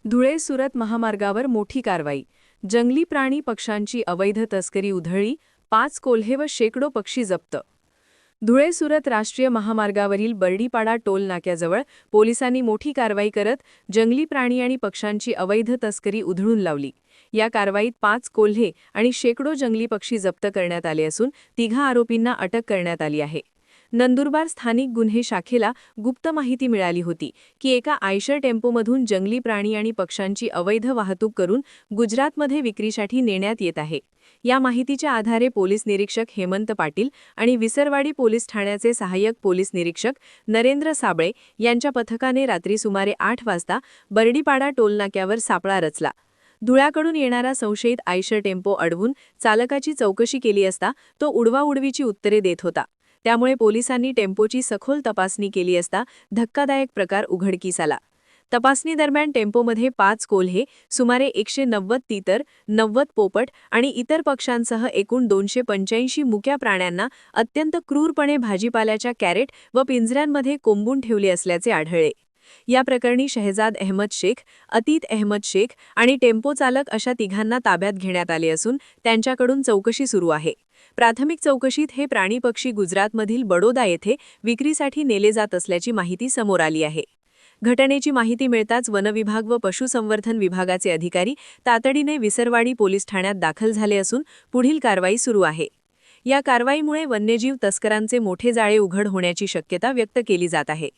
धुळे-सुरत महामार्गावर मोठी कारवाई. जंगली प्राणी पक्ष्यांची अवैध तस्करी उधळली, 5 कोल्हे व शेकडो पक्षी जप्त. धुळे-सुरत राष्ट्रीय महामार्गावरील बर्डीपाडा टोल नाक्याजवळ पोलिसांनी मोठी कारवाई करत जंगली प्राणी आणि पक्ष्यांची अवैध तस्करी उधळून लावली. या कारवाईत 5 कोल्हे आणि शेकडो जंगली पक्षी जप्त करण्यात आले असून 3 आरोपींना अटक करण्यात आली आहे. नंदुरबार स्थानिक गुन्हे शाखेला गुप्त माहिती मिळाली होती की एका आयशर टेम्पोमधून जंगली प्राणी आणि पक्ष्यांची अवैध वाहतूक करून गुजरातमध्ये विक्रीसाठी नेण्यात येत आहे. या माहितीच्या आधारे पोलीस निरीक्षक हेमंत पाटील आणि विसरवाडी पोलीस ठाण्याचे सहाय्यक पोलीस निरीक्षक नरेंद्र साबळे यांच्या पथकाने रात्री सुमारे 8 वाजता बर्डीपाडा टोलनाक्यावर सापळा रचला. धुळ्याकडून येणारा संशयित आयशर टेम्पो अडवून चालकाची चौकशी केली असता तो उडवाउडवीची उत्तरे देत होता. त्यामुळे पोलिसांनी टेम्पोची सखोल तपासणी केली असता धक्कादायक प्रकार उघडकीस आला. तपासणी दरम्यान टेम्पोमध्ये 5 कोल्हे, सुमारे 190 तितर, 90 पोपट आणि इतर पक्ष्यांसह एकूण 285 मुक्या प्राण्यांना अत्यंत क्रूरपणे भाजीपाल्याच्या कॅरेट व पिंजऱ्यांमध्ये कोंबून ठेवले असल्याचे आढळले. या प्रकरणी शहजाद अहमद शेख, अतीत अहमद शेख आणि टेम्पो चालक अशा तिघांना ताब्यात घेण्यात आले असून त्यांच्याकडून चौकशी सुरू आहे. प्राथमिक चौकशीत हे प्राणी पक्षी गुजरातमधील बडोदा येथे विक्रीसाठी नेले जात असल्याची माहिती समोर आली आहे. घटनेची माहिती मिळताच वनविभाग व पशुसंवर्धन विभागाचे अधिकारी तातडीने विसरवाडी पोलीस ठाण्यात दाखल झाले असून पुढील कारवाई सुरू आहे. या कारवाईमुळे वन्यजीव तस्करांचे मोठे जाळे उघड होण्याची शक्यता व्यक्त केली जात आहे.